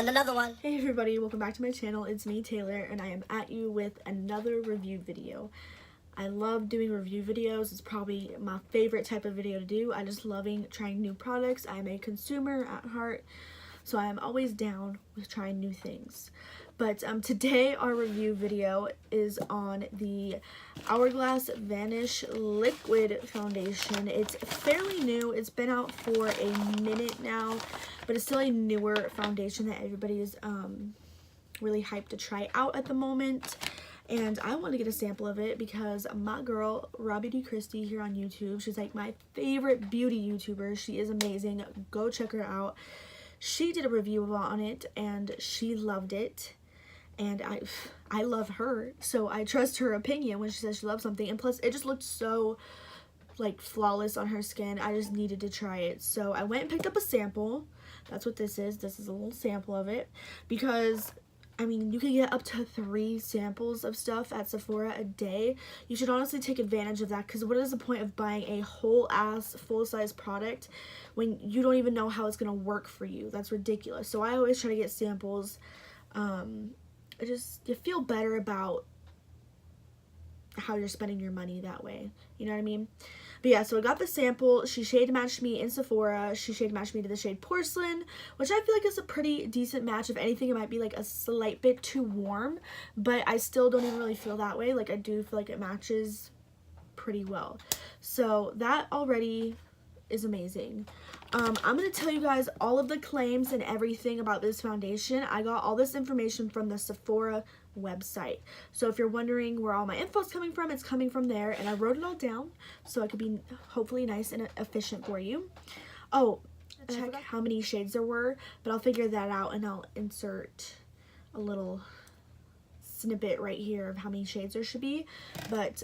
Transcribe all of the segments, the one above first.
And another one. Hey everybody, welcome back to my channel. It's me, Taylor, and I am at you with another review video. I love doing review videos. It's probably my favorite type of video to do. I just loving trying new products. I'm a consumer at heart, so I am always down with trying new things. But today our review video is on the Hourglass Vanish Liquid Foundation. It's fairly new. It's been out for a minute now, but it's still a newer foundation that everybody is really hyped to try out at the moment. And I want to get a sample of it because my girl, Robbie Christie here on YouTube, she's like my favorite beauty YouTuber. She is amazing. Go check her out. She did a review on it and she loved it. And I love her, so I trust her opinion when she says she loves something. And plus, it just looked so, like, flawless on her skin. I just needed to try it. So I went and picked up a sample. That's what this is. This is a little sample of it. Because, I mean, you can get up to 3 samples of stuff at Sephora a day. You should honestly take advantage of that, because what is the point of buying a whole-ass, full-size product when you don't even know how it's going to work for you? That's ridiculous. So I always try to get samples. You feel better about how you're spending your money that way. You know what I mean? But yeah, so I got the sample. She shade matched me in Sephora. She shade matched me to the shade Porcelain, which I feel like is a pretty decent match. If anything, it might be like a slight bit too warm, but I still don't even really feel that way. Like, I do feel like it matches pretty well. So that already is amazing. I'm going to tell you guys all of the claims and everything about this foundation. I got all this information from the Sephora website. So if you're wondering where all my info is coming from, it's coming from there. And I wrote it all down so I could be hopefully nice and efficient for you. Oh, check how many shades there were, but I'll figure that out and I'll insert a little snippet right here of how many shades there should be. But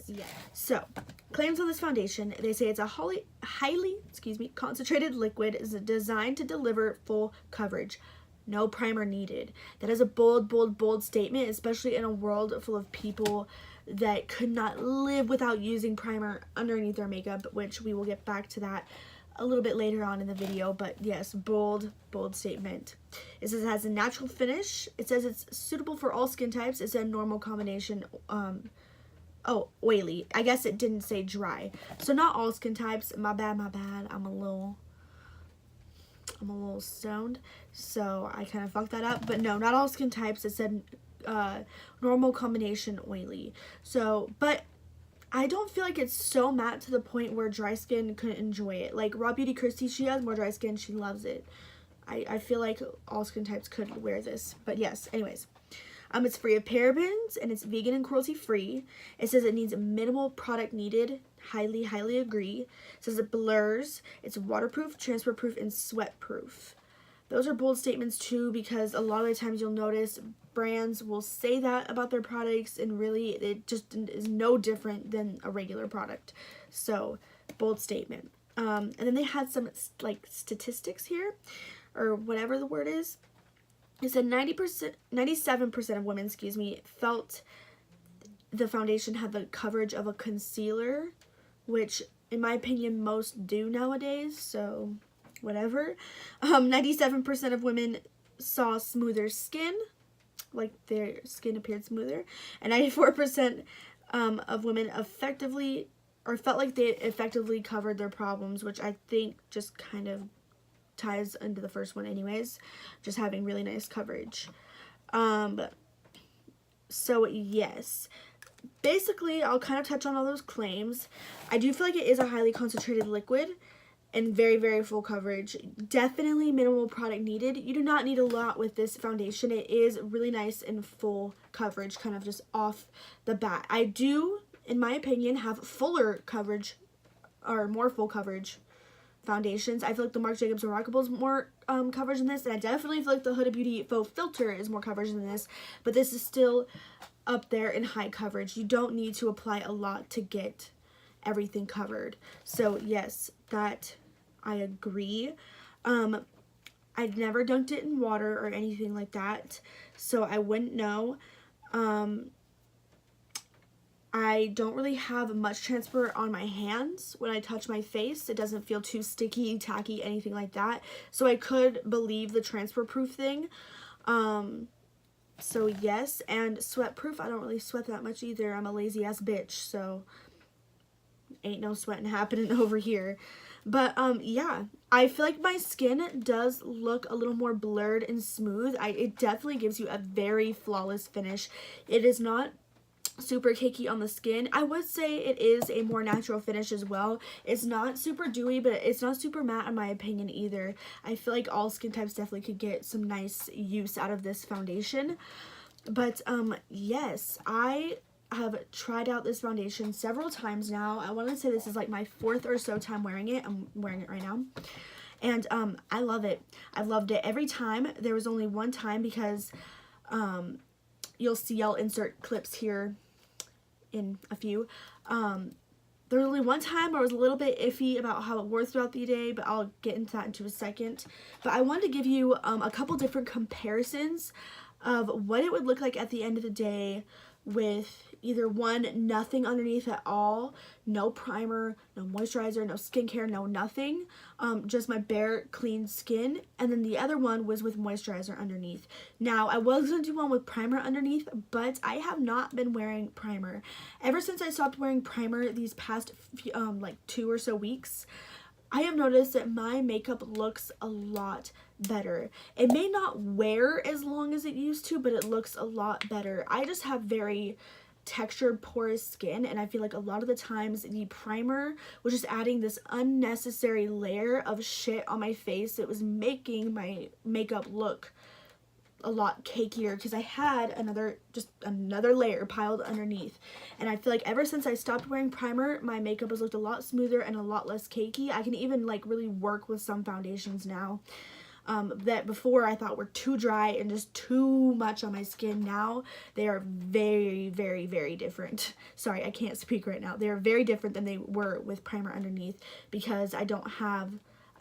yeah, so claims on this foundation, they say it's a highly concentrated liquid, is designed to deliver full coverage, no primer needed. That is a bold statement, especially in a world full of people that could not live without using primer underneath their makeup, which we will get back to that a little bit later on in the video. But yes, bold statement. It says it has a natural finish. It says it's suitable for all skin types. It's a normal combination. Oh, oily. I guess it didn't say dry. So not all skin types. My bad. I'm a little stoned, so I kind of fucked that up. But no, not all skin types. It said normal combination oily. So, but I don't feel like it's so matte to the point where dry skin couldn't enjoy it. Like Raw Beauty Christie, she has more dry skin. She loves it. I feel like all skin types could wear this. But yes, anyways. It's free of parabens and it's vegan and cruelty free. It says it needs minimal product needed. Highly agree. It says it blurs. It's waterproof, transfer proof, and sweat proof. Those are bold statements too, because a lot of the times you'll notice brands will say that about their products, and really it just is no different than a regular product. So bold statement. And then they had some like statistics here, or whatever the word is. It said 97% of women, felt the foundation had the coverage of a concealer, which in my opinion most do nowadays, so whatever. 97% of women saw smoother skin, like their skin appeared smoother, and 94% of women felt like they effectively covered their problems, which I think just kind of ties into the first one anyways, just having really nice coverage. So yes, basically I'll kind of touch on all those claims. I do feel like it is a highly concentrated liquid and very full coverage. Definitely minimal product needed. You do not need a lot with this foundation. It is really nice and full coverage, kind of just off the bat. I do, in my opinion, have fuller coverage, or more full coverage foundations. I feel like the Marc Jacobs Remarkable is more coverage than this, and I definitely feel like the Huda Beauty Faux Filter is more coverage than this, but this is still up there in high coverage. You don't need to apply a lot to get everything covered. So yes, that I agree. I've never dunked it in water or anything like that, so I wouldn't know. I don't really have much transfer on my hands when I touch my face. It doesn't feel too sticky, tacky, anything like that. So I could believe the transfer proof thing. So yes, and sweat proof. I don't really sweat that much either. I'm a lazy ass bitch, so ain't no sweating happening over here. But yeah, I feel like my skin does look a little more blurred and smooth. It definitely gives you a very flawless finish. It is not super cakey on the skin. I would say it is a more natural finish as well. It's not super dewy, but it's not super matte in my opinion either. I feel like all skin types definitely could get some nice use out of this foundation. But yes, I have tried out this foundation several times now. I want to say this is like my 4th or so time wearing it. I'm wearing it right now. And I love it. I've loved it every time. There was only one time because you'll see I'll insert clips here in a few. There was only one time where I was a little bit iffy about how it wore throughout the day, but I'll get into that in a second. But I wanted to give you a couple different comparisons of what it would look like at the end of the day with either one, nothing underneath at all, no primer, no moisturizer, no skincare, no nothing, just my bare clean skin, and then the other one was with moisturizer underneath. Now I was going to do one with primer underneath, but I have not been wearing primer ever since I stopped wearing primer these past few, like 2 or so weeks. I have noticed that my makeup looks a lot better. It may not wear as long as it used to, but it looks a lot better. I just have very textured, porous skin, and I feel like a lot of the times the primer was just adding this unnecessary layer of shit on my face. It was making my makeup look a lot cakier because I had another layer piled underneath. And I feel like ever since I stopped wearing primer, my makeup has looked a lot smoother and a lot less cakey. I can even like really work with some foundations now that before I thought were too dry and just too much on my skin. Now they are very, very, very different. Sorry, I can't speak right now. They are very different than they were with primer underneath because I don't have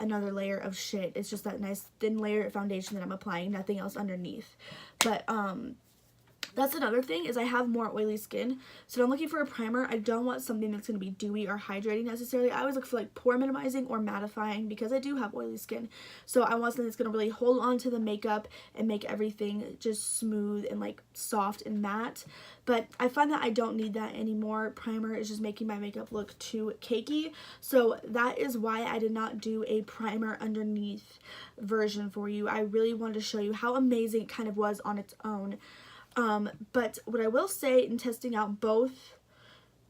another layer of shit. It's just that nice thin layer of foundation that I'm applying, nothing else underneath. But that's another thing, is I have more oily skin, so when I'm looking for a primer, I don't want something that's going to be dewy or hydrating necessarily. I always look for like pore minimizing or mattifying because I do have oily skin. So I want something that's going to really hold on to the makeup and make everything just smooth and like soft and matte. But I find that I don't need that anymore. Primer is just making my makeup look too cakey. So that is why I did not do a primer underneath version for you. I really wanted to show you how amazing it kind of was on its own. But what I will say in testing out both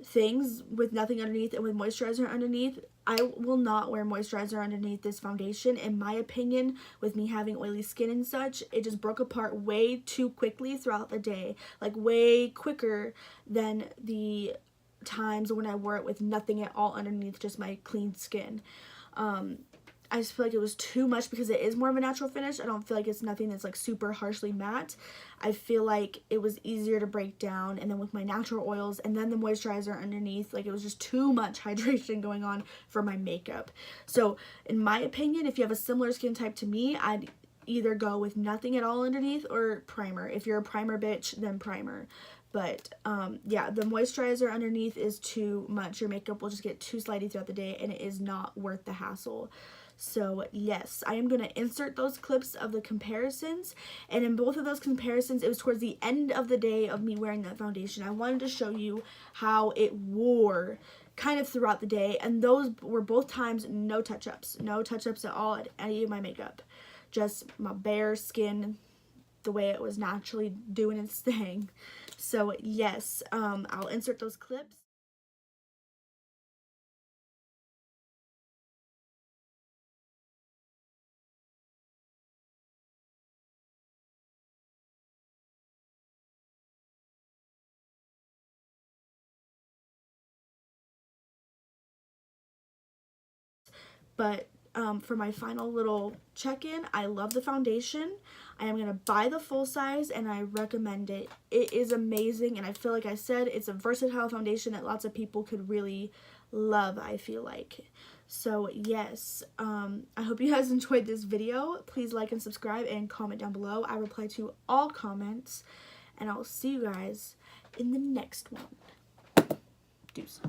things with nothing underneath and with moisturizer underneath, I will not wear moisturizer underneath this foundation. In my opinion, with me having oily skin and such, it just broke apart way too quickly throughout the day, like way quicker than the times when I wore it with nothing at all underneath, just my clean skin. I just feel like it was too much because it is more of a natural finish. I don't feel like it's nothing that's like super harshly matte. I feel like it was easier to break down, and then with my natural oils and then the moisturizer underneath, like it was just too much hydration going on for my makeup. So in my opinion, if you have a similar skin type to me, I'd either go with nothing at all underneath or primer. If you're a primer bitch, then primer. But yeah, the moisturizer underneath is too much. Your makeup will just get too slidey throughout the day, and it is not worth the hassle. So yes, I am going to insert those clips of the comparisons, and in both of those comparisons, it was towards the end of the day of me wearing that foundation. I wanted to show you how it wore kind of throughout the day, and those were both times no touch-ups at all at any of my makeup. Just my bare skin, the way it was naturally doing its thing. So yes, I'll insert those clips. But for my final little check-in, I love the foundation. I am going to buy the full size, and I recommend it. It is amazing, and I feel like I said, it's a versatile foundation that lots of people could really love, I feel like. So yes, I hope you guys enjoyed this video. Please like and subscribe and comment down below. I reply to all comments, and I'll see you guys in the next one. Deuces.